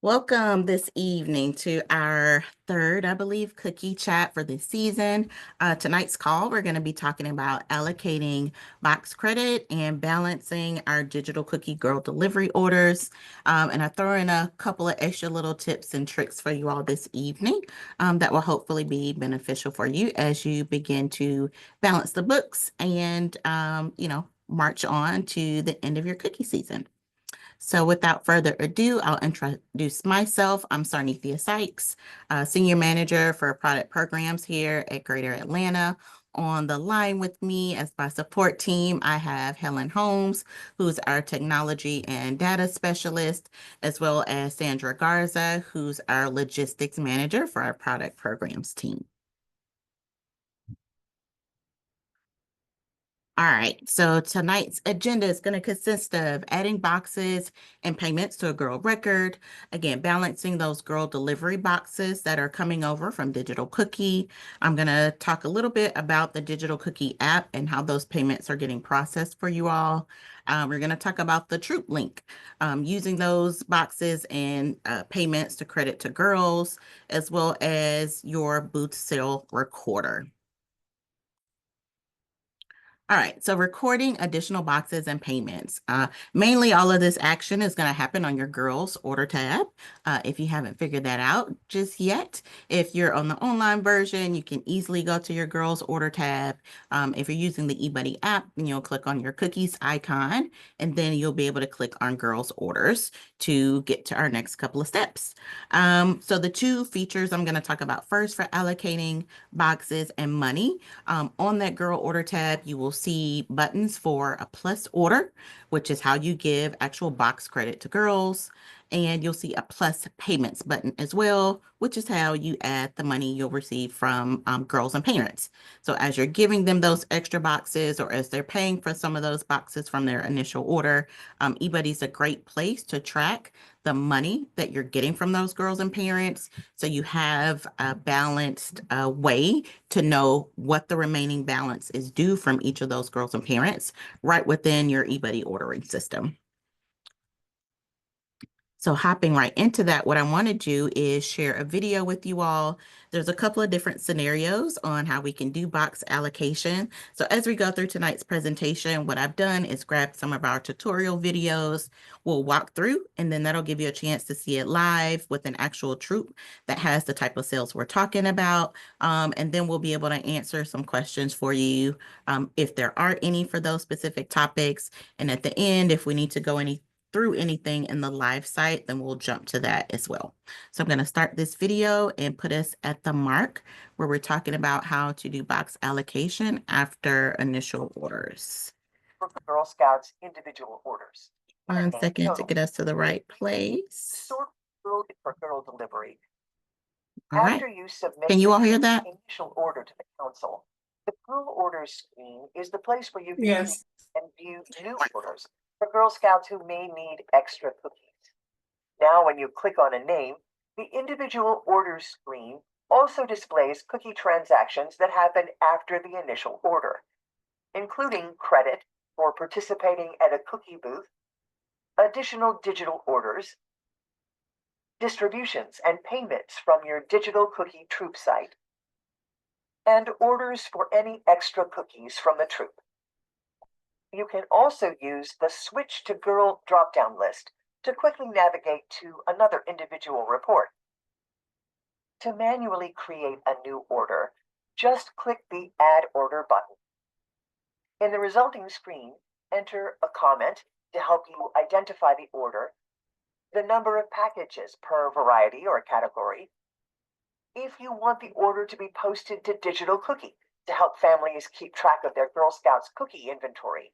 Welcome this evening to our third, I believe, cookie chat for this season. Tonight's call, we're going to be talking about allocating box credit and balancing our digital cookie girl delivery orders. And I throw in a couple of extra little tips and tricks for you all this evening that will hopefully be beneficial for you as you begin to balance the books and, march on to the end of your cookie season. So without further ado, I'll introduce myself. I'm Sarnithia Sykes, Senior Manager for Product Programs here at Greater Atlanta. On the line with me as my support team, I have Helen Holmes, who's our Technology and Data Specialist, as well as Sandra Garza, who's our Logistics Manager for our Product Programs team. All right, so tonight's agenda is going to consist of adding boxes and payments to a girl record. Again, balancing those girl delivery boxes that are coming over from Digital Cookie. I'm going to talk a little bit about the Digital Cookie app and how those payments are getting processed for you all. We're going to talk about the Troop link, using those boxes and payments to credit to girls, as well as your booth sale recorder. All right, so recording additional boxes and payments. Mainly all of this action is going to happen on your girls order tab. If you haven't figured that out just yet, if you're on the online version, you can easily go to your girls order tab. If you're using the eBuddy app, then you'll click on your cookies icon, and then you'll be able to click on girls orders to get to our next couple of steps. So the two features I'm going to talk about first for allocating boxes and money. On that girl order tab, you will see buttons for a plus order, which is how you give actual box credit to girls. And you'll see a plus payments button as well, which is how you add the money you'll receive from girls and parents. So as you're giving them those extra boxes or as they're paying for some of those boxes from their initial order, eBuddy's a great place to track the money that you're getting from those girls and parents. So you have a balanced way to know what the remaining balance is due from each of those girls and parents right within your eBuddy ordering system. So hopping right into that, what I want to do is share a video with you all. There's a couple of different scenarios on how we can do box allocation. So as we go through tonight's presentation, what I've done is grab some of our tutorial videos. We'll walk through, and then that'll give you a chance to see it live with an actual troop that has the type of sales we're talking about. And then we'll be able to answer some questions for you if there are any for those specific topics. And at the end, if we need to go through anything in the live site, then we'll jump to that as well. So I'm going to start this video and put us at the mark where we're talking about how to do box allocation after initial orders. For Girl Scouts individual orders. 1 second to get us to the right The place. store for girl delivery. All right. After you submit Can you all hear your that? initial order to the council, the girl orders screen is the place where you can Yes. and view new orders for Girl Scouts who may need extra cookies. Now, when you click on a name, the individual orders screen also displays cookie transactions that happen after the initial order, including credit for participating at a cookie booth, additional digital orders, distributions and payments from your digital cookie troop site, and orders for any extra cookies from the troop. You can also use the Switch to Girl drop-down list to quickly navigate to another individual report. To manually create a new order, just click the Add Order button. In the resulting screen, enter a comment to help you identify the order, the number of packages per variety or category, if you want the order to be posted to Digital Cookie to help families keep track of their Girl Scouts cookie inventory,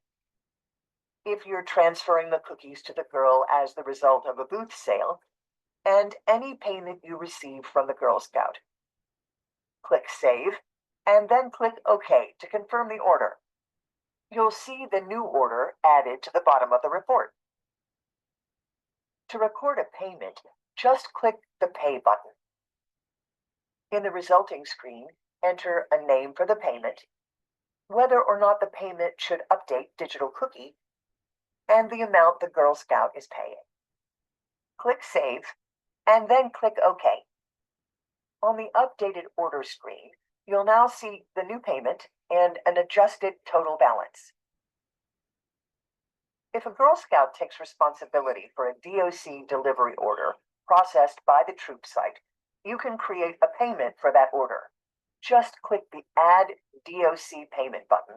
if you're transferring the cookies to the girl as the result of a booth sale, and any payment you receive from the Girl Scout. Click Save, and then click OK to confirm the order. You'll see the new order added to the bottom of the report. To record a payment, just click the Pay button. In the resulting screen, enter a name for the payment, whether or not the payment should update Digital Cookie, and the amount the Girl Scout is paying. Click Save, and then click OK. On the updated order screen, you'll now see the new payment and an adjusted total balance. If a Girl Scout takes responsibility for a DOC delivery order processed by the troop site, you can create a payment for that order. Just click the Add DOC Payment button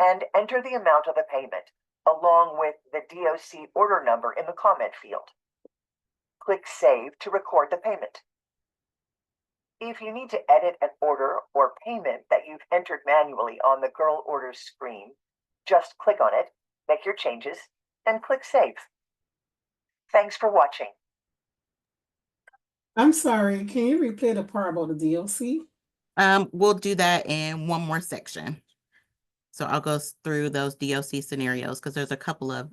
and enter the amount of the payment along with the DOC order number in the comment field. Click Save to record the payment. If you need to edit an order or payment that you've entered manually on the Girl Orders screen, just click on it, make your changes, and click Save. Thanks for watching. I'm sorry, can you replay the part about the DLC? We'll do that in one more section. So I'll go through those DOC scenarios because there's a couple of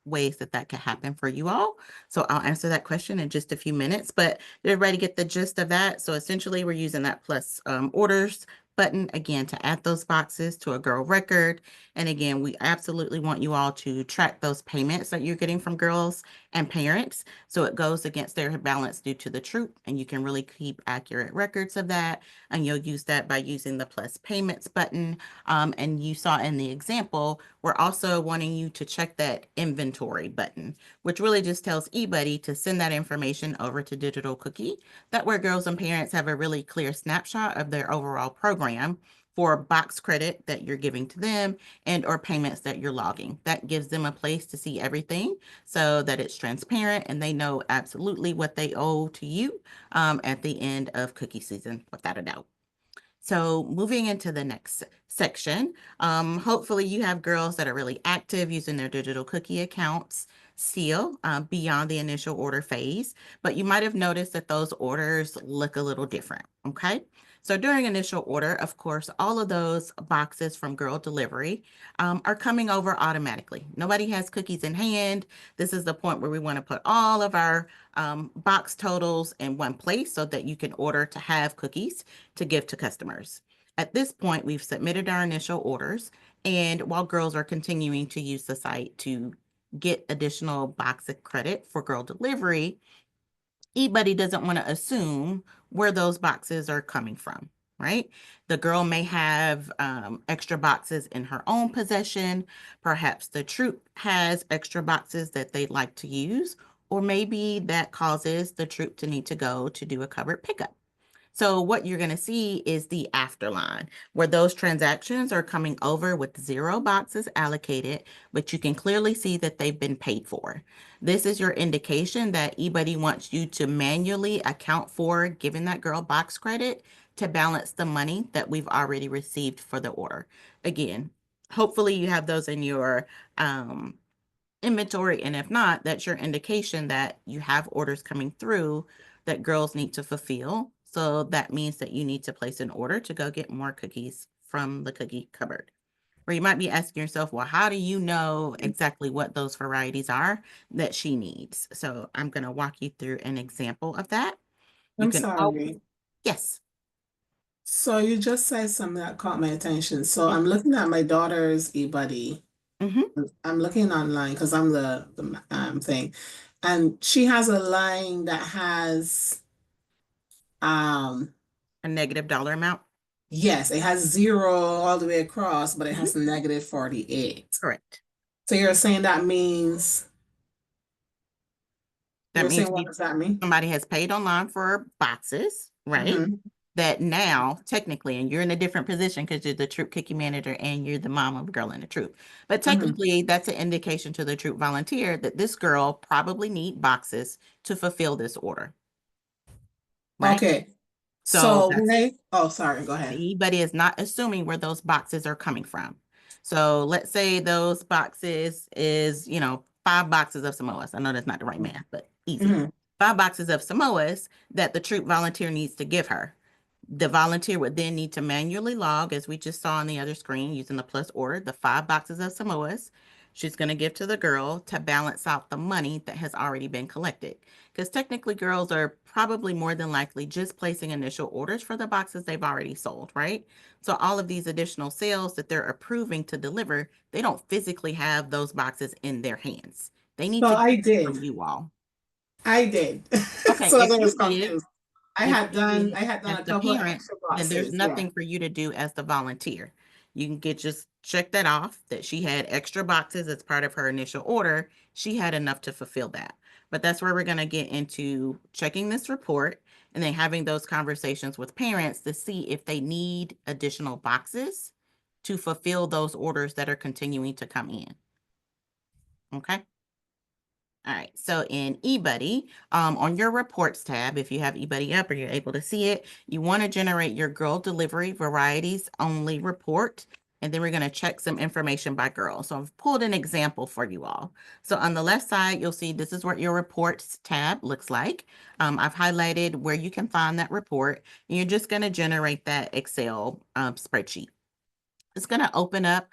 ways that that could happen for you all. So I'll answer that question in just a few minutes, but did everybody get the gist of that? So essentially we're using that plus orders button again to add those boxes to a girl record. And again, we absolutely want you all to track those payments that you're getting from girls and parents. So it goes against their balance due to the troop, and you can really keep accurate records of that. And you'll use that by using the plus payments button. And you saw in the example, we're also wanting you to check that inventory button, which really just tells eBuddy to send that information over to Digital Cookie. That way girls and parents have a really clear snapshot of their overall program for box credit that you're giving to them and or payments that you're logging. That gives them a place to see everything so that it's transparent and they know absolutely what they owe to you at the end of cookie season, without a doubt. So moving into the next section, hopefully you have girls that are really active using their digital cookie accounts still beyond the initial order phase, but you might have noticed that those orders look a little different, okay? So during initial order, of course, all of those boxes from Girl Delivery are coming over automatically. Nobody has cookies in hand. This is the point where we want to put all of our box totals in one place so that you can order to have cookies to give to customers. At this point, we've submitted our initial orders, and while girls are continuing to use the site to get additional box of credit for Girl Delivery, eBuddy doesn't want to assume where those boxes are coming from, right? The girl may have extra boxes in her own possession. Perhaps the troop has extra boxes that they'd like to use, or maybe that causes the troop to need to go to do a covered pickup. So what you're going to see is the after line where those transactions are coming over with 0 boxes allocated, but you can clearly see that they've been paid for. This is your indication that eBuddy wants you to manually account for giving that girl box credit to balance the money that we've already received for the order. Again, hopefully you have those in your inventory, and if not, that's your indication that you have orders coming through that girls need to fulfill. So that means that you need to place an order to go get more cookies from the cookie cupboard. Or you might be asking yourself, well, how do you know exactly what those varieties are that she needs? So I'm going to walk you through an example of that. You I'm can, oh, sorry. yes. So you just said something that caught my attention. So Yes. I'm looking at my daughter's eBuddy. Mm-hmm. I'm looking online because I'm the thing, and she has a line that has um A negative dollar amount. yes, it has 0 all the way across, but it Mhm. has negative 48. Correct. So you're saying that means That you're means saying what does that mean? somebody has paid online for boxes, right? Mm-hmm. That now technically, and you're in a different position because you're the troop cookie manager and you're the mom of a girl in the troop. But Mm-hmm. technically, that's an indication to the troop volunteer that this girl probably need boxes to fulfill this order, right? Okay. So So that's oh, sorry, go ahead. anybody is not assuming where those boxes are coming from. So let's say those boxes is, 5 boxes of Samoas. I know that's not the right math, but easy. Mm-hmm. 5 boxes of Samoas that the troop volunteer needs to give her. The volunteer would then need to manually log, as we just saw on the other screen, using the plus order, the 5 boxes of Samoas. She's going to give to the girl to balance out the money that has already been collected. Because technically, girls are probably more than likely just placing initial orders for the boxes they've already sold, right? So all of these additional sales that they're approving to deliver, they don't physically have those boxes in their hands. They need So to get I it from did. you all. I did. Okay, So if I was you did, confused. if you did I had done as a the couple of parent, extra then there's boxes. Yeah. nothing for you to do as the volunteer. You can just check that off that she had extra boxes as part of her initial order. She had enough to fulfill that. But that's where we're going to get into checking this report and then having those conversations with parents to see if they need additional boxes to fulfill those orders that are continuing to come in. Okay. All right, so in eBuddy, on your reports tab, if you have eBuddy up or you're able to see it, you want to generate your girl delivery varieties only report. And then we're going to check some information by girl. So I've pulled an example for you all. So on the left side, you'll see this is what your reports tab looks like. I've highlighted where you can find that report. And you're just going to generate that Excel spreadsheet. It's going to open up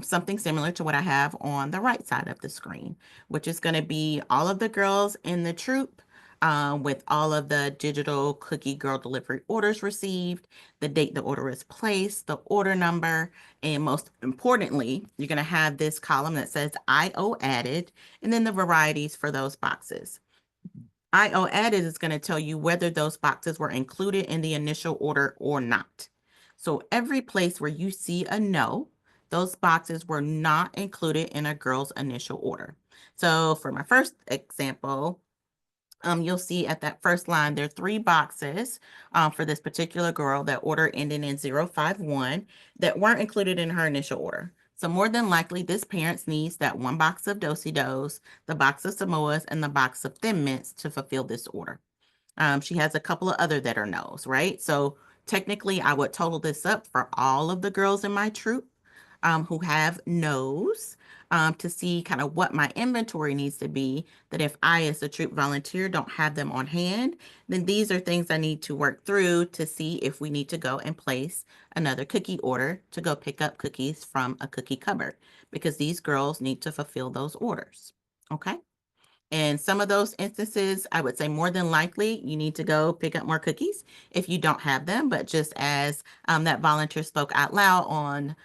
something similar to what I have on the right side of the screen, which is going to be all of the girls in the troop with all of the digital cookie girl delivery orders received, the date the order is placed, the order number, and most importantly, you're going to have this column that says IO added, and then the varieties for those boxes. IO added is going to tell you whether those boxes were included in the initial order or not. So every place where you see a no, those boxes were not included in a girl's initial order. So for my first example, you'll see at that first line, there are 3 boxes for this particular girl that order ending in 051 that weren't included in her initial order. So more than likely, this parent needs that 1 box of Do-si-dos, the box of Samoas, and the box of Thin Mints to fulfill this order. She has a couple of other that are no's, right? So technically, I would total this up for all of the girls in my troop who have no's to see kind of what my inventory needs to be. That if I, as a troop volunteer, don't have them on hand, then these are things I need to work through to see if we need to go and place another cookie order to go pick up cookies from a cookie cupboard because these girls need to fulfill those orders. Okay. In some of those instances, I would say more than likely you need to go pick up more cookies if you don't have them. But just as that volunteer spoke out loud on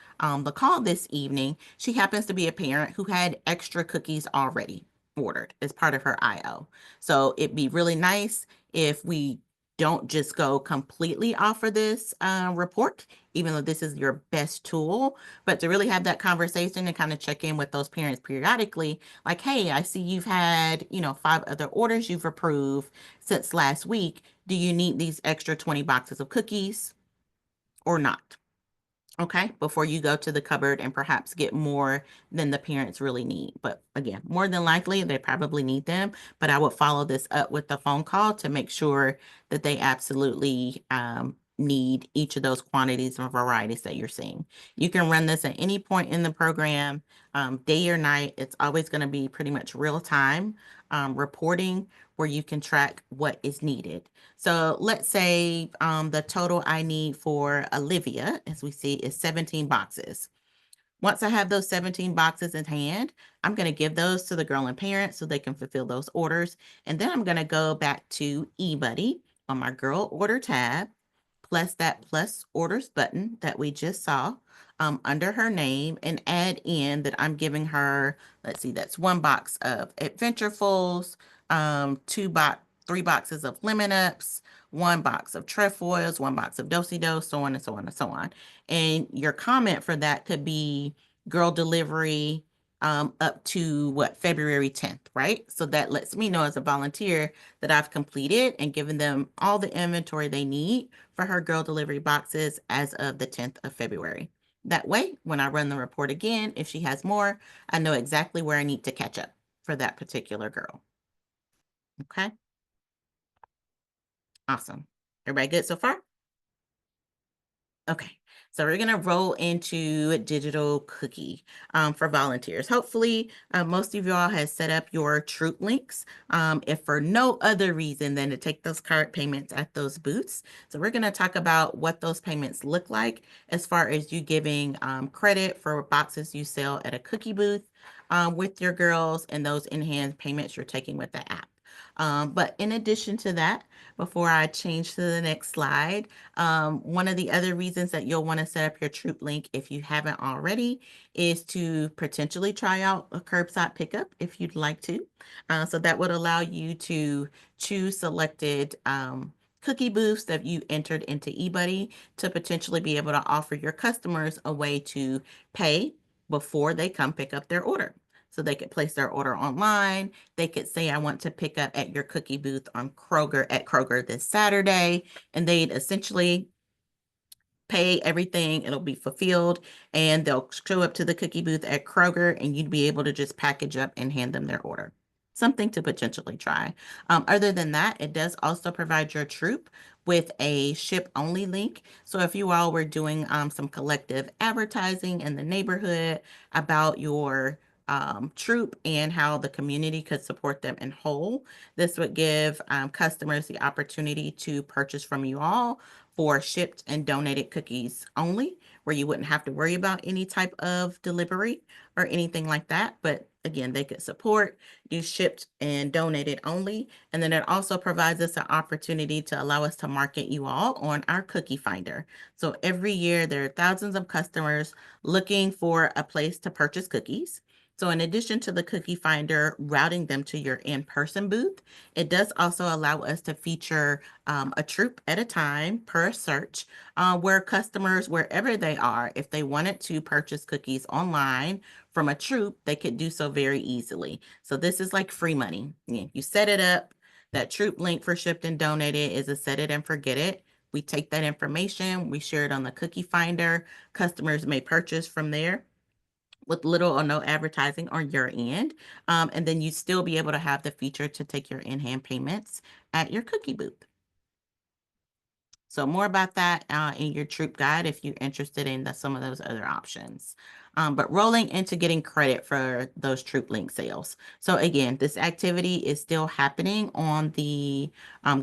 the call this evening, she happens to be a parent who had extra cookies already ordered as part of her IO. So it'd be really nice if we don't just go completely off of this report, even though this is your best tool, but to really have that conversation and kind of check in with those parents periodically like, hey, I see you've had, 5 other orders you've approved since last week. Do you need these extra 20 boxes of cookies or not? Okay, before you go to the cupboard and perhaps get more than the parents really need. But again, more than likely, they probably need them. But I would follow this up with the phone call to make sure that they absolutely need each of those quantities and varieties that you're seeing. You can run this at any point in the program, day or night. It's always going to be pretty much real time reporting where you can track what is needed. So let's say the total I need for Olivia, as we see, is 17 boxes. Once I have those 17 boxes in hand, I'm going to give those to the girl and parents so they can fulfill those orders. And then I'm going to go back to eBuddy on my girl order tab, plus that plus orders button that we just saw under her name and add in that I'm giving her, let's see, that's 1 box of Adventurefuls, 3 boxes of Lemon Ups, 1 box of trefoils, 1 box of Do-si-do, so on and so on and so on. And your comment for that could be girl delivery up to what, February 10th, right? So that lets me know as a volunteer that I've completed and given them all the inventory they need for her girl delivery boxes as of the 10th of February. That way, when I run the report again, if she has more, I know exactly where I need to catch up for that particular girl. Okay. Awesome. Everybody good so far? Okay, so we're gonna roll into digital cookie for volunteers. Hopefully, most of y'all has set up your troop links, if for no other reason than to take those card payments at those booths. So we're gonna talk about what those payments look like as far as you giving credit for boxes you sell at a cookie booth with your girls and those in-hand payments you're taking with the app. But in addition to that, before I change to the next slide, one of the other reasons that you'll want to set up your Troop link if you haven't already is to potentially try out a curbside pickup if you'd like to. So that would allow you to choose selected cookie booths that you entered into eBuddy to potentially be able to offer your customers a way to pay before they come pick up their order. So they could place their order online. They could say, I want to pick up at your cookie booth on Kroger this Saturday. And they'd essentially pay everything, it'll be fulfilled, and they'll show up to the cookie booth at Kroger, and you'd be able to just package up and hand them their order. Something to potentially try. Other than that, it does also provide your troop with a ship only link. So if you all were doing some collective advertising in the neighborhood about your troop and how the community could support them in whole, this would give customers the opportunity to purchase from you all for shipped and donated cookies only, where you wouldn't have to worry about any type of delivery or anything like that. But again, they could support, do shipped and donated only. And then it also provides us an opportunity to allow us to market you all on our cookie finder. So every year there are thousands of customers looking for a place to purchase cookies. So in addition to the cookie finder routing them to your in-person booth, it does also allow us to feature a troop at a time per search, where customers, wherever they are, if they wanted to purchase cookies online from a troop, they could do so very easily. So this is like free money. You set it up. That troop link for shipped and donated is a set it and forget it. We take that information, we share it on the cookie finder. Customers may purchase from there with little or no advertising on your end. And then you still be able to have the feature to take your in-hand payments at your cookie booth. So more about that in your troop guide if you're interested in some of those other options. But rolling into getting credit for those troop link sales. So again, this activity is still happening on the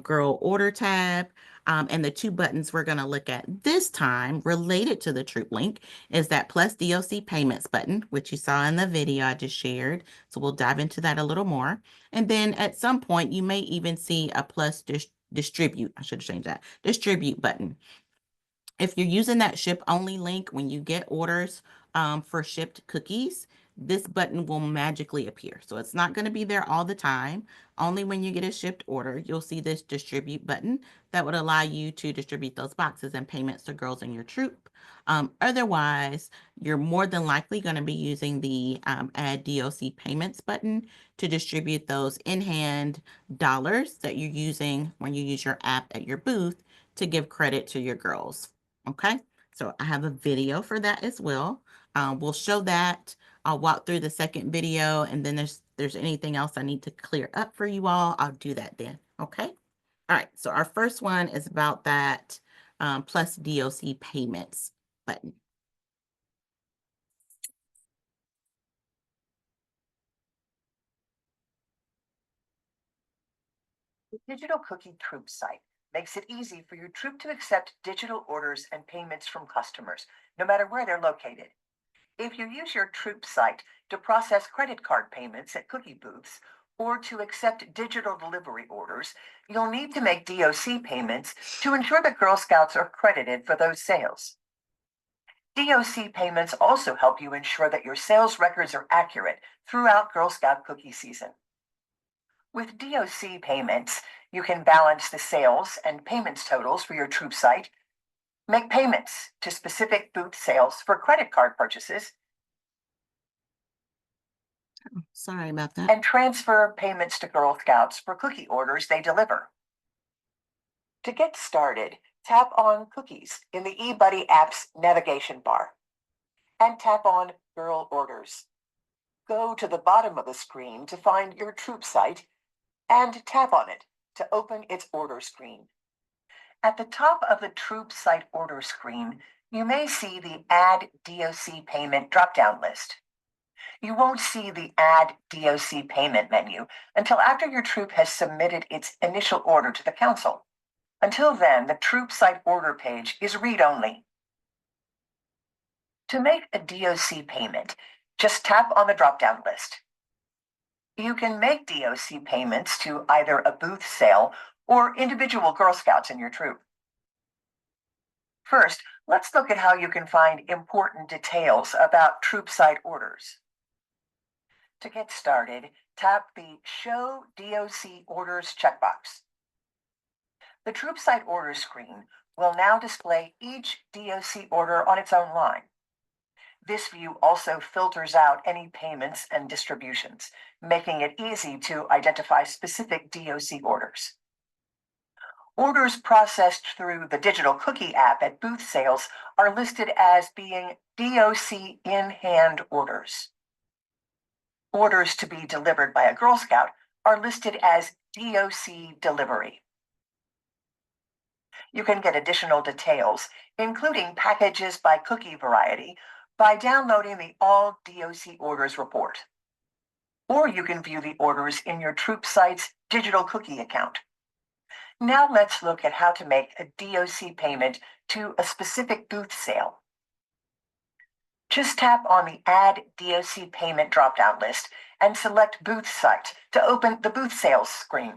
girl order tab. And the two buttons we're going to look at this time related to the troop link is that plus DOC payments button, which you saw in the video I just shared. So we'll dive into that a little more. And then at some point, you may even see a plus distribute. I should have changed that. Distribute button. If you're using that ship only link when you get orders for shipped cookies, this button will magically appear. So it's not going to be there all the time. Only when you get a shipped order, you'll see this distribute button that would allow you to distribute those boxes and payments to girls in your troop. Otherwise, you're more than likely going to be using the add DOC payments button to distribute those in-hand dollars that you're using when you use your app at your booth to give credit to your girls. Okay, so I have a video for that as well. We'll show that. I'll walk through the second video, and then there's anything else I need to clear up for you all, I'll do that then. Okay. All right. So our first one is about that plus DOC payments button. The Digital Cookie Troop site makes it easy for your troop to accept digital orders and payments from customers, no matter where they're located. If you use your troop site to process credit card payments at cookie booths or to accept digital delivery orders, you'll need to make DOC payments to ensure that Girl Scouts are credited for those sales. DOC payments also help you ensure that your sales records are accurate throughout Girl Scout cookie season. With DOC payments, you can balance the sales and payments totals for your troop site, make payments to specific booth sales for credit card purchases, Sorry about that. and transfer payments to Girl Scouts for cookie orders they deliver. To get started, tap on Cookies in the eBuddy app's navigation bar and tap on Girl Orders. Go to the bottom of the screen to find your troop site and tap on it to open its order screen. At the top of the troop site order screen, you may see the Add DOC Payment drop-down list. You won't see the Add DOC Payment menu until after your troop has submitted its initial order to the council. Until then, the troop site order page is read-only. To make a DOC payment, just tap on the drop-down list. You can make DOC payments to either a booth sale or individual Girl Scouts in your troop. First, let's look at how you can find important details about troop site orders. To get started, tap the Show DOC Orders checkbox. The troop site orders screen will now display each DOC order on its own line. This view also filters out any payments and distributions, making it easy to identify specific DOC orders. Orders processed through the digital cookie app at booth sales are listed as being DOC in-hand orders. Orders to be delivered by a Girl Scout are listed as DOC delivery. You can get additional details, including packages by cookie variety, by downloading the All DOC Orders report. Or you can view the orders in your troop site's digital cookie account. Now let's look at how to make a DOC payment to a specific booth sale. Just tap on the Add DOC Payment drop-down list and select Booth Site to open the Booth Sales screen.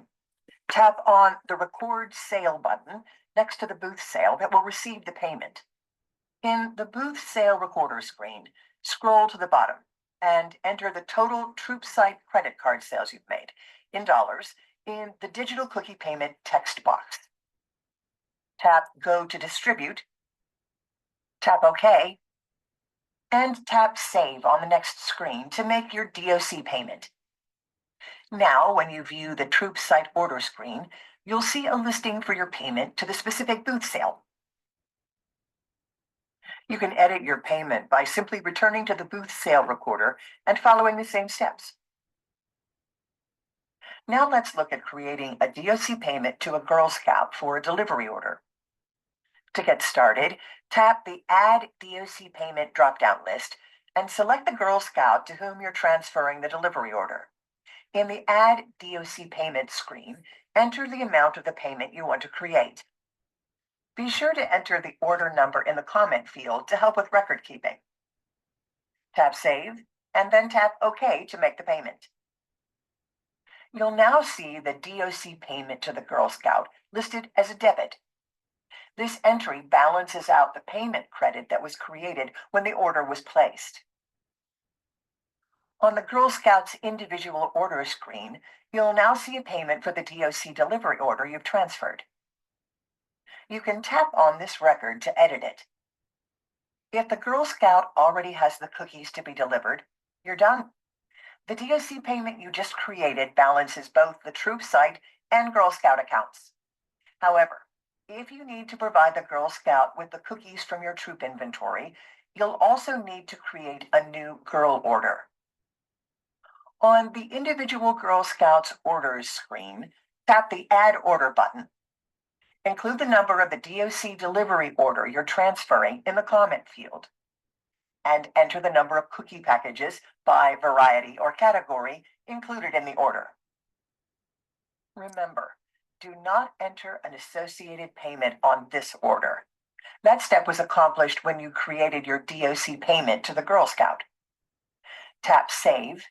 Tap on the Record Sale button next to the booth sale that will receive the payment. In the Booth Sale Recorder screen, scroll to the bottom and enter the total troop site credit card sales you've made in dollars in the digital cookie payment text box. Tap Go to Distribute, tap OK, and tap Save on the next screen to make your DOC payment. Now, when you view the troop site order screen, you'll see a listing for your payment to the specific booth sale. You can edit your payment by simply returning to the booth sale recorder and following the same steps. Now let's look at creating a DOC payment to a Girl Scout for a delivery order. To get started, tap the Add DOC Payment drop-down list and select the Girl Scout to whom you're transferring the delivery order. In the Add DOC Payment screen, enter the amount of the payment you want to create. Be sure to enter the order number in the comment field to help with record keeping. Tap Save, and then tap OK to make the payment. You'll now see the DOC payment to the Girl Scout listed as a debit. This entry balances out the payment credit that was created when the order was placed. On the Girl Scouts individual order screen, you'll now see a payment for the DOC delivery order you've transferred. You can tap on this record to edit it. If the Girl Scout already has the cookies to be delivered, you're done. The DOC payment you just created balances both the troop site and Girl Scout accounts. However, if you need to provide the Girl Scout with the cookies from your troop inventory, you'll also need to create a new girl order. On the individual Girl Scouts orders screen, tap the Add Order button. Include the number of the DOC delivery order you're transferring in the comment field, and enter the number of cookie packages by variety or category included in the order. Remember, do not enter an associated payment on this order. That step was accomplished when you created your DOC payment to the Girl Scout. Tap Save,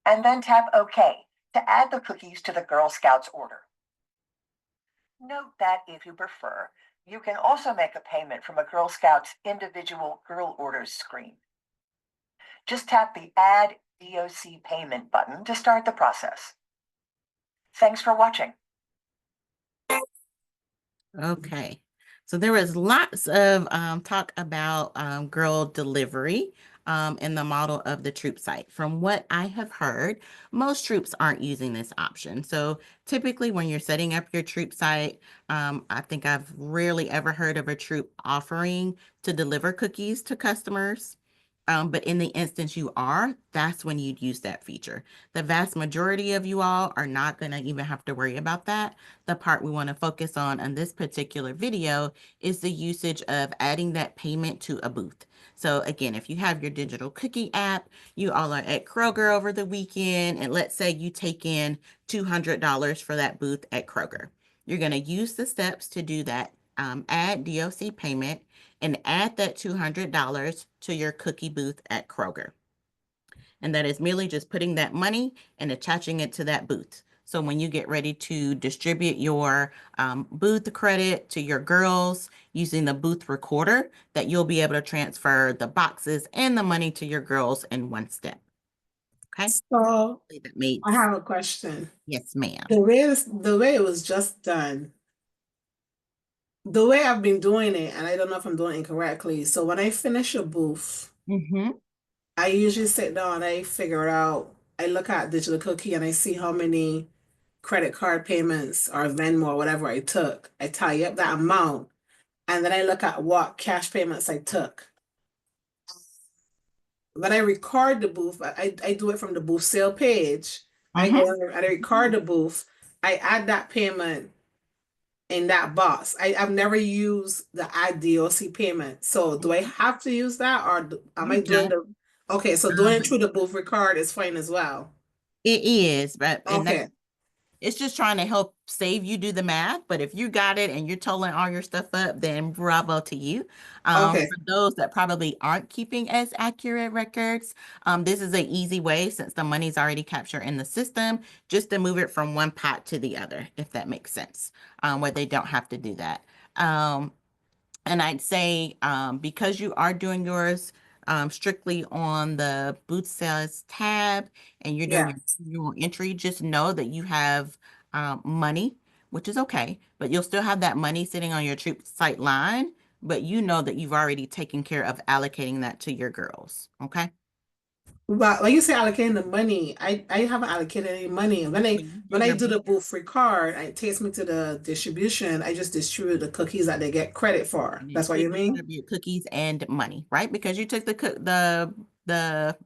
and then tap OK to add the cookies to the Girl Scouts order. Note that if you prefer, you can also make a payment from a Girl Scout's individual girl orders screen. Just tap the Add DOC Payment button to start the process. Thanks for watching. Okay, so there was lots of talk about girl delivery in the model of the troop site. From what I have heard, most troops aren't using this option. So typically when you're setting up your troop site, I think I've rarely ever heard of a troop offering to deliver cookies to customers. But in the instance you are, that's when you'd use that feature. The vast majority of you all are not going to even have to worry about that. The part we want to focus on in this particular video is the usage of adding that payment to a booth. So again, if you have your digital cookie app, you all are at Kroger over the weekend, and let's say you take in $200 for that booth at Kroger. You're going to use the steps to do that add DOC payment and add that $200 to your cookie booth at Kroger. And that is merely just putting that money and attaching it to that booth. So when you get ready to distribute your booth credit to your girls using the booth recorder, that you'll be able to transfer the boxes and the money to your girls in one step. Okay. So That made I have a question. yes, ma'am. The way it was just done, the way I've been doing it, and I don't know if I'm doing it incorrectly. So when I finish a booth, Mm-hmm. I usually sit down, I figure out, I look at digital cookie and I see how many credit card payments or Venmo or whatever I took. I tally up that amount and then I look at what cash payments I took. When I record the booth, I do it from the booth sale page. I go Mm-hmm. in and I record the booth. I add that payment in that box. I've never used the add DOC payment. So do I have to use that or am I You doing don't. the okay, so doing it But through the booth record is fine as well. it is, but and that Okay. it's just trying to help save you do the math. But if you got it and you're totaling all your stuff up, then bravo to you. Okay. For those that probably aren't keeping as accurate records, this is an easy way since the money's already captured in the system, just to move it from one pot to the other, if that makes sense, where they don't have to do that. Um, And I'd say because you are doing yours strictly on the boot sales tab and you're doing Yeah. your annual entry, just know that you have money, which is okay, but you'll still have that money sitting on your troop site line, but you know that you've already taken care of allocating that to your girls. Okay. But when you say allocating the money, I haven't allocated any money. When you do When I your do the boot, booth free card, it takes me to the distribution. I just distribute the cookies that they get credit for. and it That's what you should mean? distribute cookies and money, right? Because you took the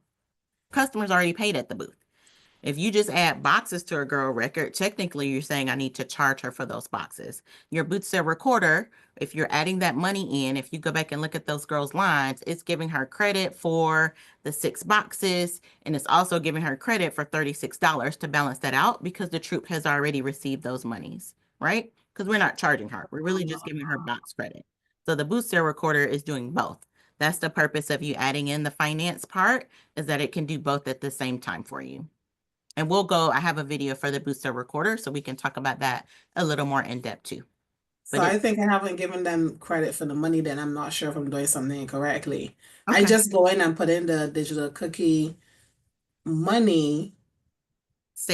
customers already paid at the booth. If you just add boxes to a girl record, technically you're saying I need to charge her for those boxes. Your boot sale recorder, if you're adding that money in, if you go back and look at those girls' lines, it's giving her credit for the 6 boxes, and it's also giving her credit for $36 to balance that out because the troop has already received those monies, right? Because we're not charging her. We're really just giving her box credit. So the boot sale recorder is doing both. That's the purpose of you adding in the finance part, is that it can do both at the same time for you. And I have a video for the booster recorder, so we can talk about that a little more in depth too. So But I it, think I haven't given them credit for the money, then I'm not sure if I'm doing something incorrectly. I okay, just go in and put in the digital cookie money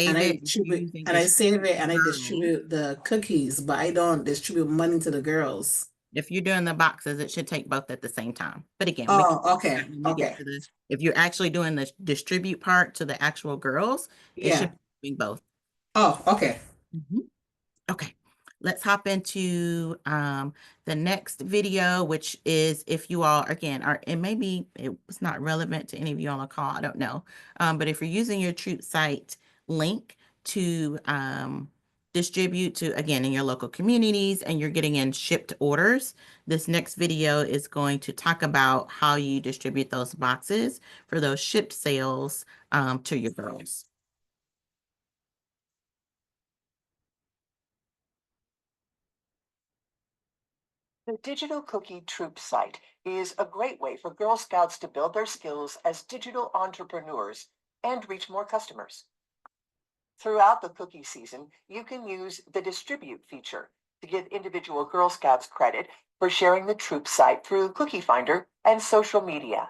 and save it. If you're using I save distribute it to and I girls, distribute the cookies, but I don't distribute money to the girls. if you're doing the boxes, it should take both at the same time. But again, we can Oh, talk okay. about when we get Okay. to if you're actually doing the distribute part to the actual girls, it should Yeah. be doing both. Oh, okay. Mhm. Okay, let's hop into the next video, which is if you all, again, are, and maybe it was not relevant to any of you on the call, I don't know. But if you're using your troop site link to distribute to, again, in your local communities and you're getting in shipped orders, this next video is going to talk about how you distribute those boxes for those shipped sales to your girls. The Digital Cookie Troop site is a great way for Girl Scouts to build their skills as digital entrepreneurs and reach more customers. Throughout the cookie season, you can use the Distribute feature to give individual Girl Scouts credit for sharing the troop site through Cookie Finder and social media.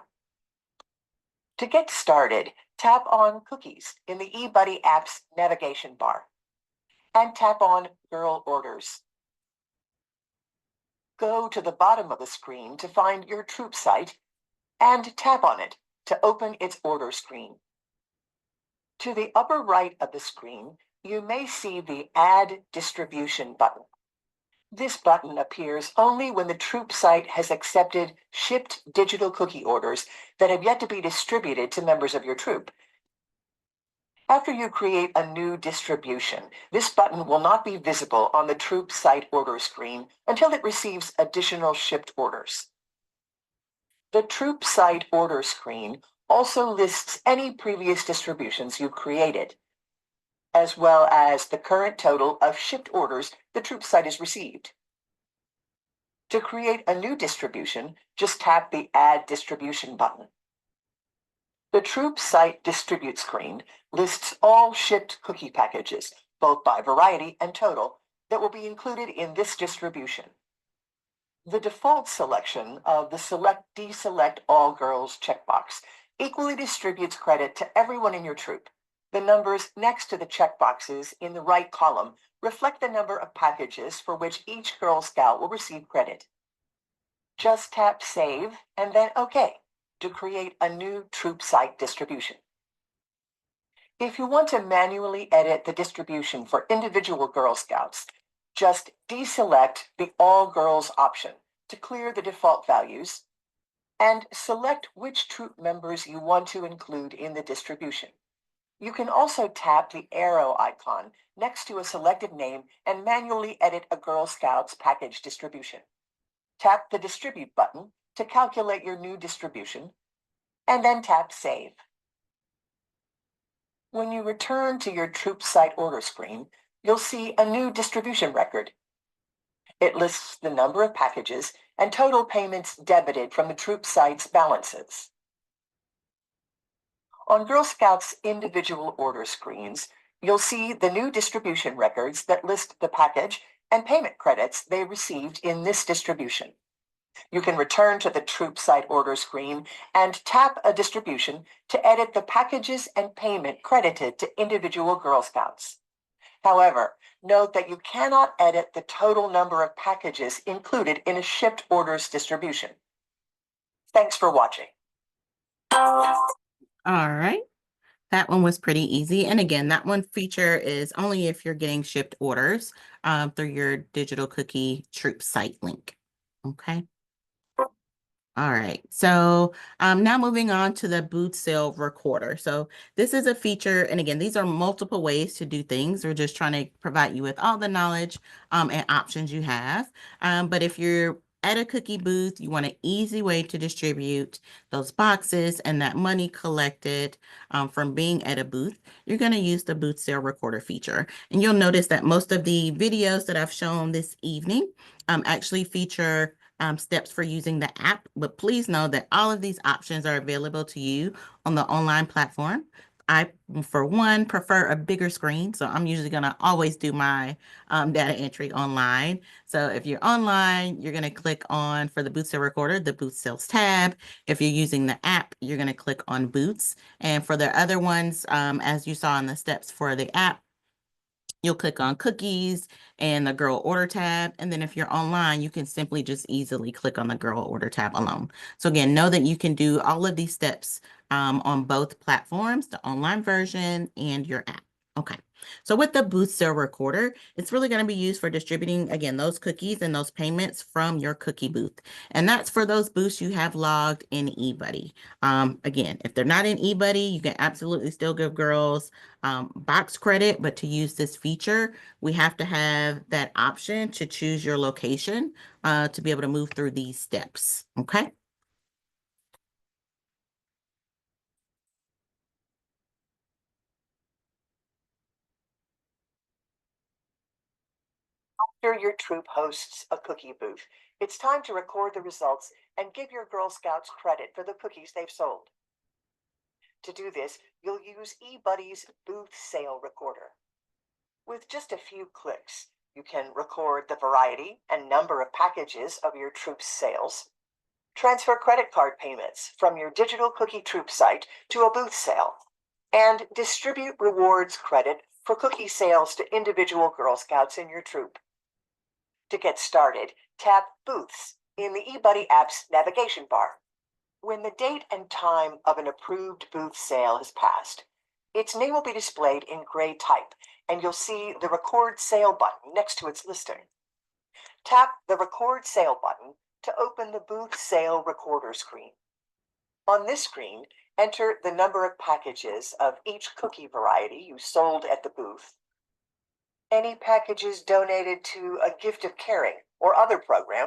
To get started, tap on Cookies in the eBuddy app's navigation bar and tap on Girl Orders. Go to the bottom of the screen to find your troop site and tap on it to open its order screen. To the upper right of the screen, you may see the Add Distribution button. This button appears only when the troop site has accepted shipped digital cookie orders that have yet to be distributed to members of your troop. After you create a new distribution, this button will not be visible on the troop site order screen until it receives additional shipped orders. The troop site order screen also lists any previous distributions you've created, as well as the current total of shipped orders the troop site has received. To create a new distribution, just tap the Add Distribution button. The Troop Site Distribute screen lists all shipped cookie packages, both by variety and total, that will be included in this distribution. The default selection of the Deselect All Girls checkbox equally distributes credit to everyone in your troop. The numbers next to the checkboxes in the right column reflect the number of packages for which each Girl Scout will receive credit. Just tap Save and then OK to create a new troop site distribution. If you want to manually edit the distribution for individual Girl Scouts, just deselect the All Girls option to clear the default values and select which troop members you want to include in the distribution. You can also tap the arrow icon next to a selected name and manually edit a Girl Scouts package distribution. Tap the Distribute button to calculate your new distribution, and then tap Save. When you return to your troop site order screen, you'll see a new distribution record. It lists the number of packages and total payments debited from the troop site's balances. On Girl Scouts individual order screens, you'll see the new distribution records that list the package and payment credits they received in this distribution. You can return to the troop site order screen and tap a distribution to edit the packages and payment credited to individual Girl Scouts. However, note that you cannot edit the total number of packages included in a shipped orders distribution. Thanks for watching. All right. That one was pretty easy. And again, that one feature is only if you're getting shipped orders through your digital cookie troop site link. Okay. All right, so now moving on to the booth sale recorder. So this is a feature, and again, these are multiple ways to do things. We're just trying to provide you with all the knowledge and options you have. But if you're at a cookie booth, you want an easy way to distribute those boxes and that money collected from being at a booth, you're going to use the booth sale recorder feature. And you'll notice that most of the videos that I've shown this evening actually feature steps for using the app, but please know that all of these options are available to you on the online platform. I, for one, prefer a bigger screen, so I'm usually going to always do my data entry online. So if you're online, you're going to click on, for the Booth Sale Recorder, the Booth Sales tab. If you're using the app, you're going to click on Boots. And for the other ones, as you saw in the steps for the app, you'll click on cookies and the girl order tab. And then if you're online, you can simply just easily click on the girl order tab alone. So again, know that you can do all of these steps on both platforms, the online version and your app. Okay. So with the booth sale recorder, it's really going to be used for distributing, again, those cookies and those payments from your cookie booth. And that's for those booths you have logged in eBuddy. Again, if they're not in eBuddy, you can absolutely still give girls box credit, but to use this feature, we have to have that option to choose your location to be able to move through these steps. Okay. After your troop hosts a cookie booth, it's time to record the results and give your Girl Scouts credit for the cookies they've sold. To do this, you'll use eBuddy's Booth Sale Recorder. With just a few clicks, you can record the variety and number of packages of your troop's sales, transfer credit card payments from your digital cookie troop site to a booth sale, and distribute rewards credit for cookie sales to individual Girl Scouts in your troop. To get started, tap Booths in the eBuddy app's navigation bar. When the date and time of an approved booth sale has passed, its name will be displayed in gray type, and you'll see the Record Sale button next to its listing. Tap the Record Sale button to open the Booth Sale Recorder screen. On this screen, enter the number of packages of each cookie variety you sold at the booth, any packages donated to a Gift of Caring or other program,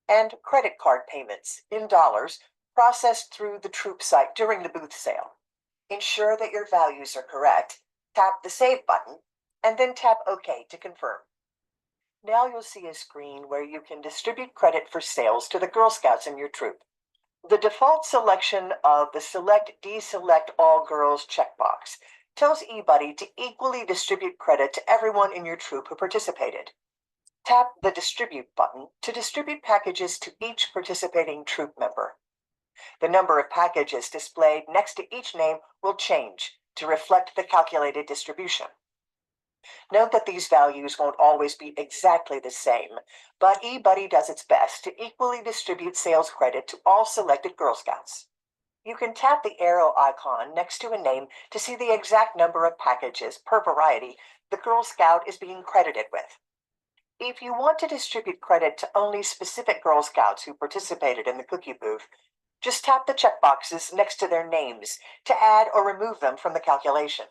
and credit card payments in dollars processed through the troop site during the booth sale. Ensure that your values are correct, tap the Save button, and then tap OK to confirm. Now you'll see a screen where you can distribute credit for sales to the Girl Scouts in your troop. The default selection of the Select Deselect All Girls checkbox tells eBuddy to equally distribute credit to everyone in your troop who participated. Tap the Distribute button to distribute packages to each participating troop member. The number of packages displayed next to each name will change to reflect the calculated distribution. Note that these values won't always be exactly the same, but eBuddy does its best to equally distribute sales credit to all selected Girl Scouts. You can tap the arrow icon next to a name to see the exact number of packages per variety the Girl Scout is being credited with. If you want to distribute credit to only specific Girl Scouts who participated in the cookie booth, just tap the checkboxes next to their names to add or remove them from the calculation.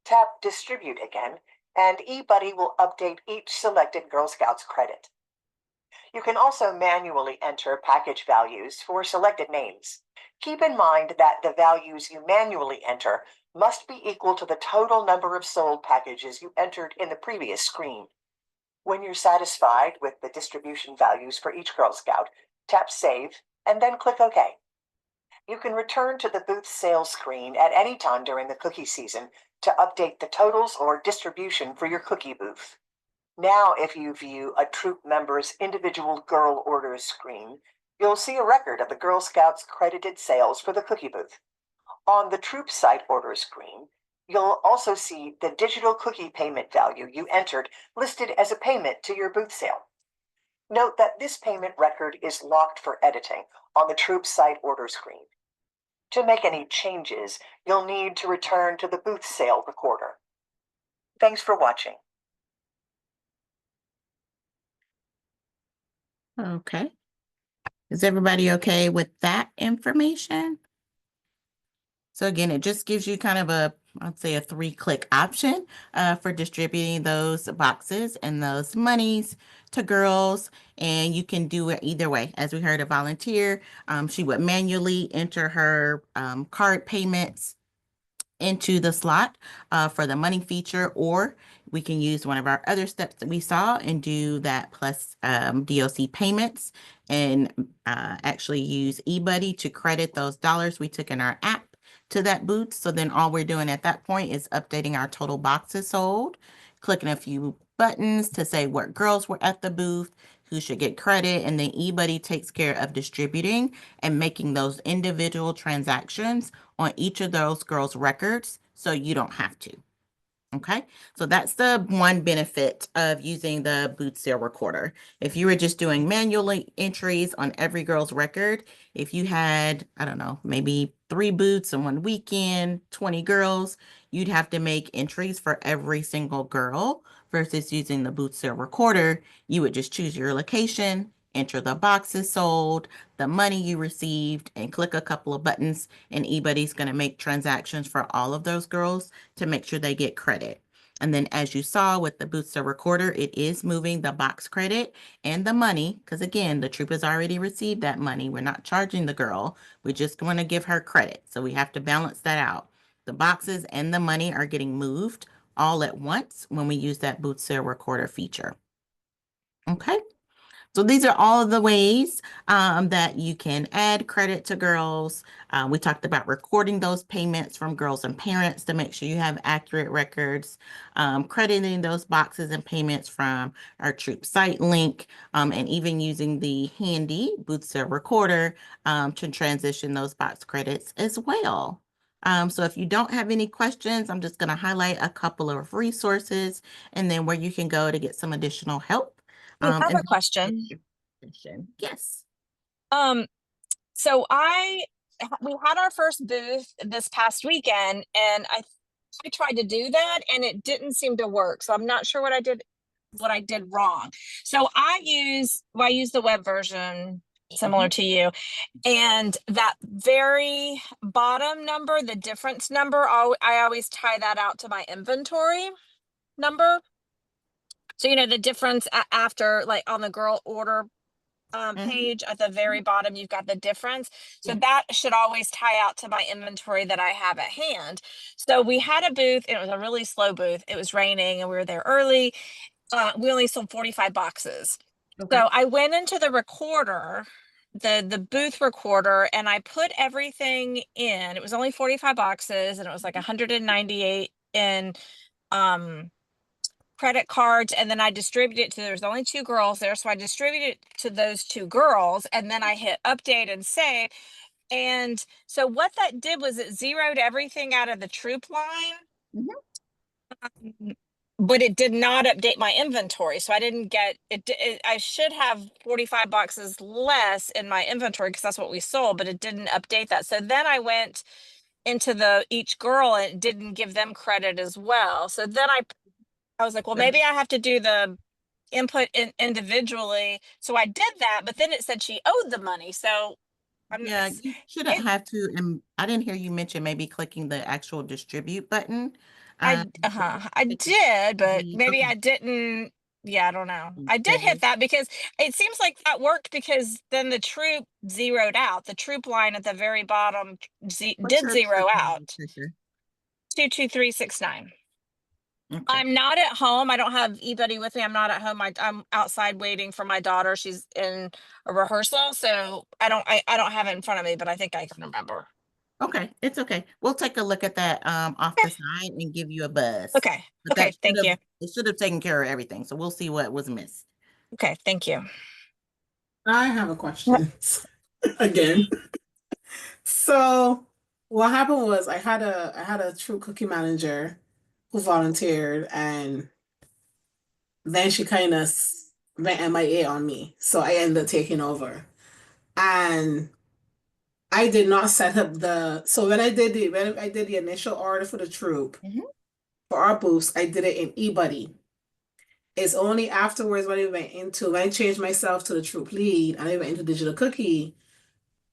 Tap Distribute again, and eBuddy will update each selected Girl Scouts credit. You can also manually enter package values for selected names. Keep in mind that the values you manually enter must be equal to the total number of sold packages you entered in the previous screen. When you're satisfied with the distribution values for each Girl Scout, tap Save and then click OK. You can return to the booth sales screen at any time during the cookie season to update the totals or distribution for your cookie booth. Now, if you view a troop member's individual girl orders screen, you'll see a record of the Girl Scouts credited sales for the cookie booth. On the troop site order screen, you'll also see the digital cookie payment value you entered listed as a payment to your booth sale. Note that this payment record is locked for editing on the troop site order screen. To make any changes, you'll need to return to the booth sale recorder. Thanks for watching. Okay. Is everybody okay with that information? So again, it just gives you kind of I'd say a 3-click option for distributing those boxes and those monies to girls. And you can do it either way. As we heard, a volunteer, she would manually enter her card payments into the slot for the money feature, or we can use one of our other steps that we saw and do that plus DOC payments and actually use eBuddy to credit those dollars we took in our app to that booth. So then all we're doing at that point is updating our total boxes sold, clicking a few buttons to say what girls were at the booth, who should get credit, and then eBuddy takes care of distributing and making those individual transactions on each of those girls' records so you don't have to. Okay, so that's the one benefit of using the boot sale recorder. If you were just doing manual entries on every girl's record, if you had, I don't know, maybe 3 boots in one weekend, 20 girls, you'd have to make entries for every single girl versus using the boot sale recorder. You would just choose your location, enter the boxes sold, the money you received, and click a couple of buttons, and eBuddy's going to make transactions for all of those girls to make sure they get credit. And then as you saw with the Booster recorder, it is moving the box credit and the money, because again, the troop has already received that money. We're not charging the girl. We're just going to give her credit. So we have to balance that out. The boxes and the money are getting moved all at once when we use that Booster recorder feature. Okay. So these are all of the ways that you can add credit to girls. We talked about recording those payments from girls and parents to make sure you have accurate records, crediting those boxes and payments from our troop site link, and even using the handy Bootster recorder to transition those box credits as well. So if you don't have any questions, I'm just going to highlight a couple of resources and then where you can go to get some additional help. I have And a question. yes. So we had our first booth this past weekend, and I tried to do that and it didn't seem to work. So I'm not sure what I did wrong. So I use the web version similar to you, and that very bottom number, the difference number, I always tie that out to my inventory number. So the difference after, like on the girl order page at the very bottom, you've got the difference. So that should always tie out to my inventory that I have at hand. So we had a booth, and it was a really slow booth. It was raining and we were there early. We only sold 45 boxes. Okay. So I went into the recorder the booth recorder and I put everything in. It was only 45 boxes and it was like 198 in credit cards, and then I distributed it to, there was only 2 girls there, so I distributed it to those 2 girls, and then I hit update and save. And so what that did was it zeroed everything out of the troop line. Mhm. But it did not update my inventory. So I didn't get it. I should have 45 boxes less in my inventory because that's what we sold, but it didn't update that. So then I went into the each girl and it didn't give them credit as well. So then I was like, well, maybe I have to do the input individually. So I did that, but then it said she owed the money. So Yeah, you shouldn't it, have to, and I didn't hear you mention maybe clicking the actual distribute button. I did, but maybe Okay. I didn't. Yeah, I don't know. I did hit Save. that because it seems like that worked because then the troop zeroed out. The troop line at the very bottom What's did your zero troop number, out. Trisha? 22369. Okay. I'm not at home. I don't have anybody with me. I'm not at home. I'm outside waiting for my daughter. She's in a rehearsal, so I don't have it in front of me, but I think I can remember. Okay, it's okay. We'll take a look at that off the side and give you a buzz. Okay. But Okay. Thank you. it should have taken care of everything. So we'll see what was missed. Okay. Thank you. I have a question again. So what happened was I had a true cookie manager who volunteered, and then she kind of went MIA on me. So I ended up taking over. And I did not set up the so when I did the initial order for the troop Mhm. for our booths, I did it in eBuddy. It's only afterwards when I changed myself to the troop lead and I went into Digital Cookie,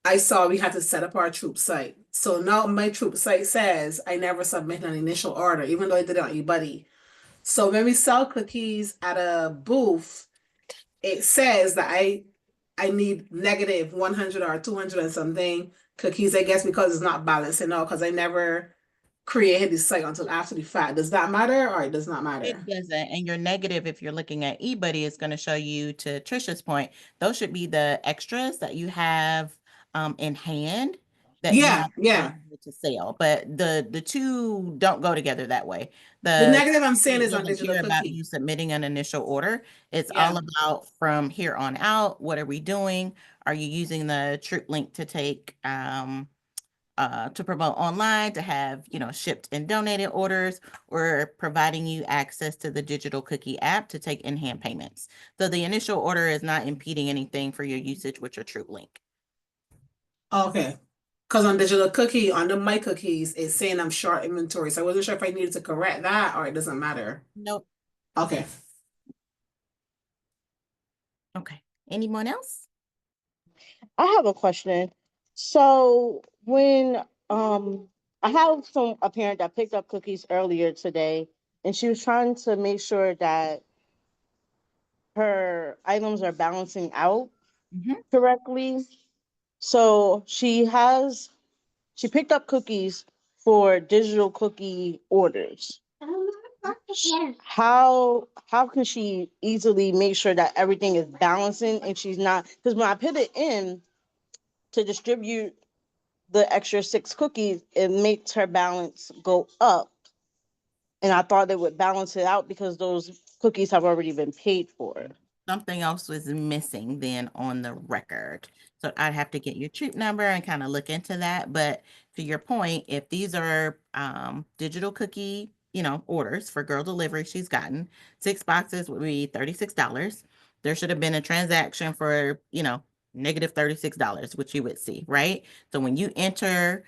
I saw we had to set up our troop site. So now my troop site says I never submit an initial order, even though I did it on eBuddy. So when we sell cookies at a booth, it says that I need negative 100 or 200 and something cookies, I guess, because it's not balancing out because I never created this site until after the fact. Does that matter or it does not It matter? doesn't. And your negative, if you're looking at eBuddy, is going to show you, to Trisha's point, those should be the extras that you have in hand that you Yeah, have yeah. available to sell. But the two don't go together that way. The The negative I'm saying site is on doesn't Digital care about Cookie. you submitting an initial order. It's all Yeah. about from here on out, what are we doing? Are you using the Troop link to take to promote online, to have, shipped and donated orders, or providing you access to the digital cookie app to take in-hand payments. So the initial order is not impeding anything for your usage with your Troop link. Okay. Because on Digital Cookie, on the My Cookies, it's saying I'm short inventory. So I wasn't sure if I needed to correct that or it doesn't matter. Nope. Okay. Okay. Anyone else? I have a question. So when I have a parent that picked up cookies earlier today, and she was trying to make sure that her items are balancing out Mhm. correctly. So she picked up cookies for digital cookie orders. How can she easily make sure that everything is balancing and she's not, because when I put it in to distribute the extra 6 cookies, it makes her balance go up. And I thought it would balance it out because those cookies have already been paid for. Something else was missing then on the record. So I'd have to get your troop number and kind of look into that. But to your point, if these are digital cookie, orders for girl delivery she's gotten, 6 boxes would be $36. There should have been a transaction for, negative $36, which you would see, right? So when you enter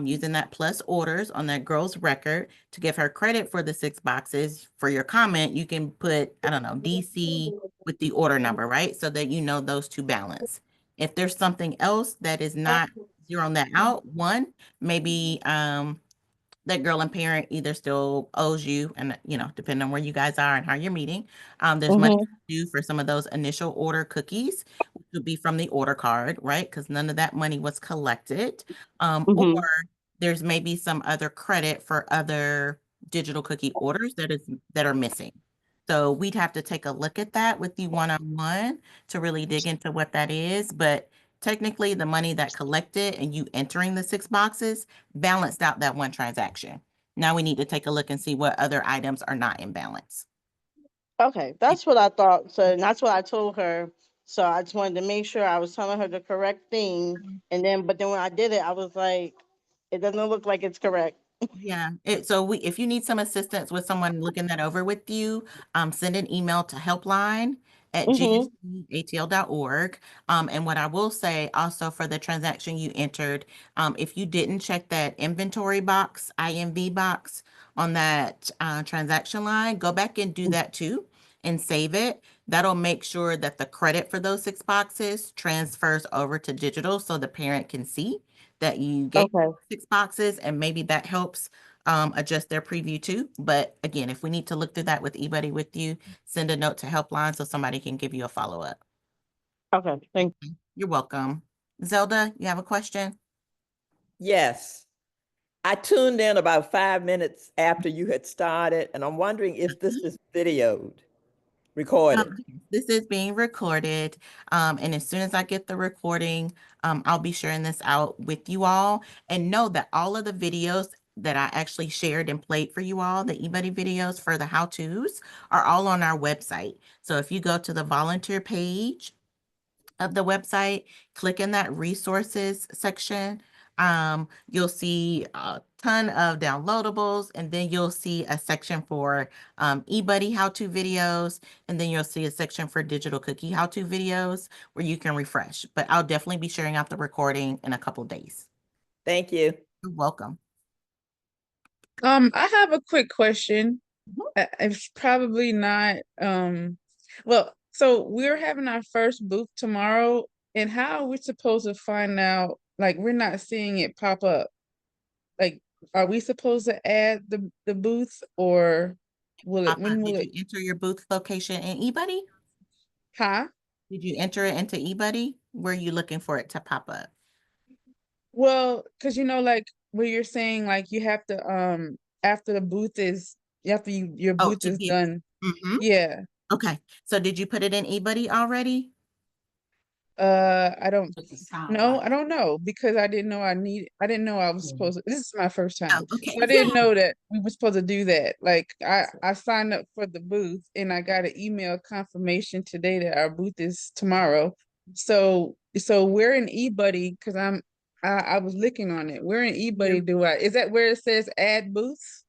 using that plus orders on that girl's record to give her credit for the 6 boxes, for your comment, you can put, I don't know, DC with the order number, right? So that you know those two balance. If there's something else that is not zeroing that out, one, maybe that girl and parent either still owes you, and depending on where you guys are and how you're meeting, there's money Mm-hmm. due for some of those initial order cookies, which would be from the order card, right? Because none of that money was collected. Or Mm-hmm. there's maybe some other credit for other digital cookie orders that are missing. So we'd have to take a look at that with you one-on-one to really dig into what that is. But technically the money that collected and you entering the 6 boxes balanced out that one transaction. Now we need to take a look and see what other items are not in balance. Okay, that's what I thought. So and that's what I told her. So I just wanted to make sure I was telling her the correct thing. And then, but then when I did it, I was like, it doesn't look like it's correct. Yeah, if you need some assistance with someone looking that over with you, send an email to helpline@gscatl.org. And what I will say also for the transaction you entered, if you didn't check that inventory box, INV box on that transaction line, go back and do that too and save it. That'll make sure that the credit for those 6 boxes transfers over to digital so the parent can see that you gave Okay. 6 boxes, and maybe that helps adjust their preview too. But again, if we need to look through that with eBuddy with you, send a note to Helpline so somebody can give you a follow-up. Okay. Thank you. You're welcome. Zelda, you have a question? Yes. I tuned in about 5 minutes after you had started, and I'm wondering if this is videoed, recorded. This is being recorded, and as soon as I get the recording, I'll be sharing this out with you all. And know that all of the videos that I actually shared and played for you all, the eBuddy videos for the how-tos, are all on our website. So if you go to the volunteer page of the website, click in that resources section. You'll see a ton of downloadables, and then you'll see a section for eBuddy how-to videos, and then you'll see a section for digital cookie how-to videos where you can refresh. But I'll definitely be sharing out the recording in a couple days. Thank you. You're welcome. I have a quick question. It's probably not well, so we're having our first booth tomorrow, and how are we supposed to find out, like we're not seeing it pop up? Like, are we supposed to add the booth, or when will Did it, you enter your booth location in eBuddy? huh? Did you enter it into eBuddy? Where are you looking for it to pop up? Well, because like where you're saying like you have to after the booth is after your Oh, booth to is get. done. Mhm. Yeah. Okay. So did you put it in eBuddy already? I don't know. I don't know because I didn't know I was supposed to. This is my first Oh, time. okay. So I didn't know that we were supposed to do that. Like I signed up for the booth and I got an email confirmation today that our booth is tomorrow. So we're in eBuddy because I was looking on it. We're in eBuddy. Is that where it says add booths?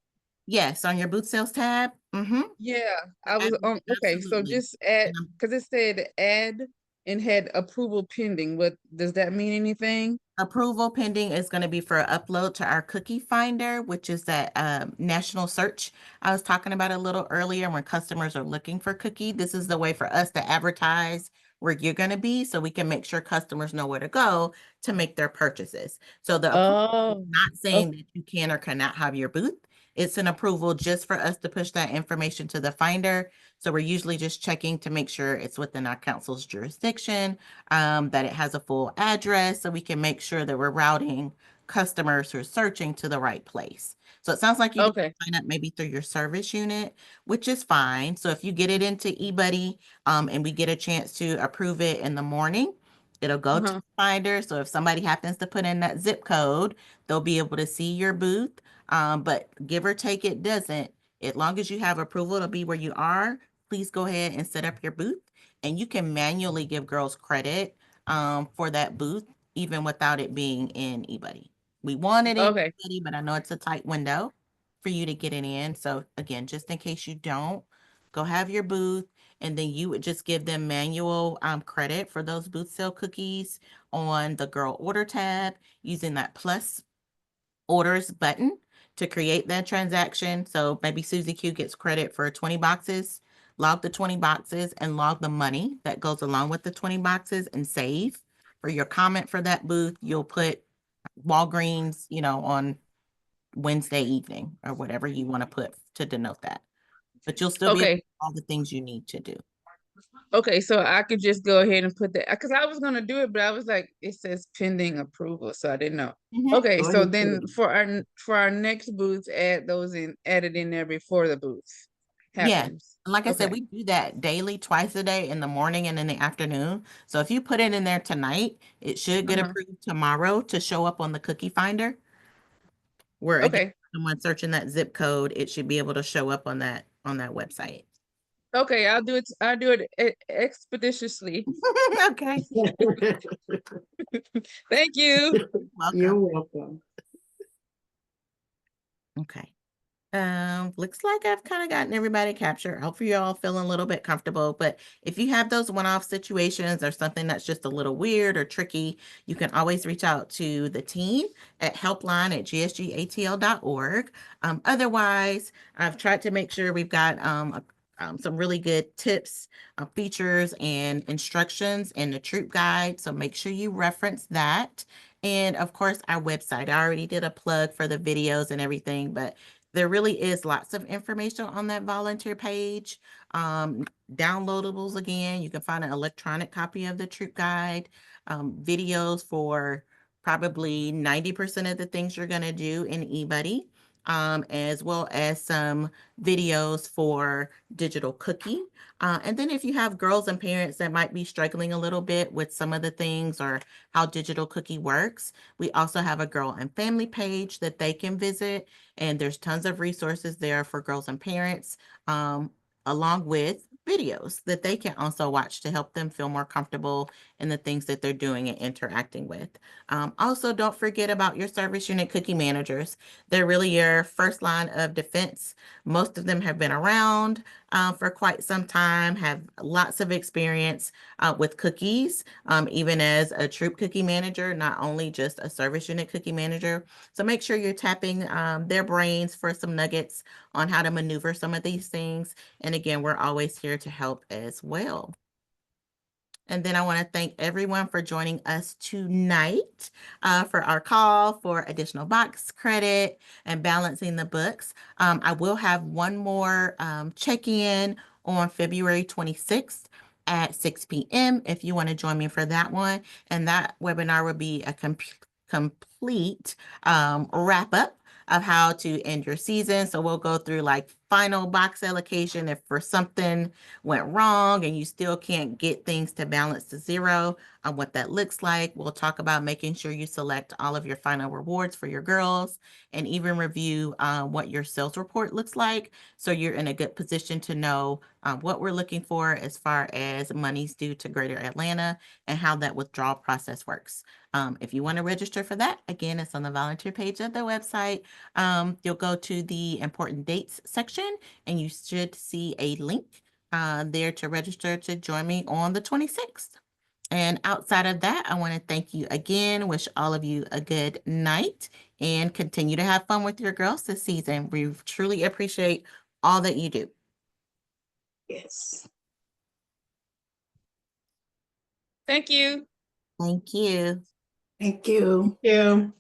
Yes, on your boot sales tab. Mm-hmm. Yeah, I was on. Okay, so Absolutely. just add And because it said add and had approval pending. What does that mean? Anything? approval pending is going to be for upload to our cookie finder, which is that national search I was talking about a little earlier when customers are looking for cookie. This is the way for us to advertise where you're going to be so we can make sure customers know where to go to make their purchases. So the approval is Oh, not okay. saying that you can or cannot have your booth. It's an approval just for us to push that information to the finder. So we're usually just checking to make sure it's within our council's jurisdiction, that it has a full address so we can make sure that we're routing customers who are searching to the right place. So it sounds like you did Okay. sign up maybe through your service unit, which is fine. So if you get it into eBuddy, and we get a chance to approve it in the morning, it'll go to Uh-huh. the finder. So if somebody happens to put in that zip code, they'll be able to see your booth. But give or take, it doesn't. As long as you have approval to be where you are, please go ahead and set up your booth. And you can manually give girls credit for that booth, even without it being in eBuddy. We want it in Okay. eBuddy, but I know it's a tight window for you to get it in. So again, just in case you don't, go have your booth, and then you would just give them manual credit for those booth sale cookies on the girl order tab using that plus orders button to create that transaction. So maybe Susie Q gets credit for 20 boxes, log the 20 boxes and log the money that goes along with the 20 boxes and save. For your comment for that booth, you'll put Walgreens, on Wednesday evening or whatever you want to put to denote that. But you'll still be able to Okay. do all the things you need to do. Okay. So I could just go ahead and put that because I was gonna do it, but I was like, it says pending approval, so I didn't know. Okay. Go So ahead and put it then in. for our next booth, add it in there before the booth Yeah. happens. Like I said, Okay. we do that daily, twice a day, in the morning and in the afternoon. So if you put it in there tonight, it should get Uh-huh. approved tomorrow to show up on the cookie finder. Where again, Okay. someone searching that zip code, it should be able to show up on that website. Okay, I'll do it. I'll do it expeditiously. Okay. Thank you. You're Welcome. welcome. Okay. Looks like I've kind of gotten everybody captured. Hopefully you're all feeling a little bit comfortable, but if you have those one-off situations or something that's just a little weird or tricky, you can always reach out to the team at helpline@gsgatl.org. Otherwise, I've tried to make sure we've got some really good tips, features, and instructions in the troop guide. So make sure you reference that. And of course, our website. I already did a plug for the videos and everything, but there really is lots of information on that volunteer page. Downloadables again, you can find an electronic copy of the troop guide, videos for probably 90% of the things you're going to do in eBuddy, as well as some videos for digital cookie. And then if you have girls and parents that might be struggling a little bit with some of the things or how digital cookie works, we also have a girl and family page that they can visit, and there's tons of resources there for girls and parents, along with videos that they can also watch to help them feel more comfortable in the things that they're doing and interacting with. Also, don't forget about your service unit cookie managers. They're really your first line of defense. Most of them have been around for quite some time, have lots of experience with cookies, even as a troop cookie manager, not only just a service unit cookie manager. So make sure you're tapping their brains for some nuggets on how to maneuver some of these things. And again, we're always here to help as well. And then I want to thank everyone for joining us tonight for our call for additional box credit and balancing the books. I will have one more check-in on February 26th at 6 p.m. if you want to join me for that one. And that webinar will be a complete wrap up of how to end your season. So we'll go through like final box allocation if for something went wrong and you still can't get things to balance to zero, what that looks like. We'll talk about making sure you select all of your final rewards for your girls and even review what your sales report looks like. So you're in a good position to know what we're looking for as far as monies due to Greater Atlanta and how that withdrawal process works. If you want to register for that, again, it's on the volunteer page of the website. You'll go to the important dates section and you should see a link there to register to join me on the 26th. And outside of that, I want to thank you again, wish all of you a good night, and continue to have fun with your girls this season. We truly appreciate all that you do. Yes. Thank you. Thank you. Thank you. Thank you.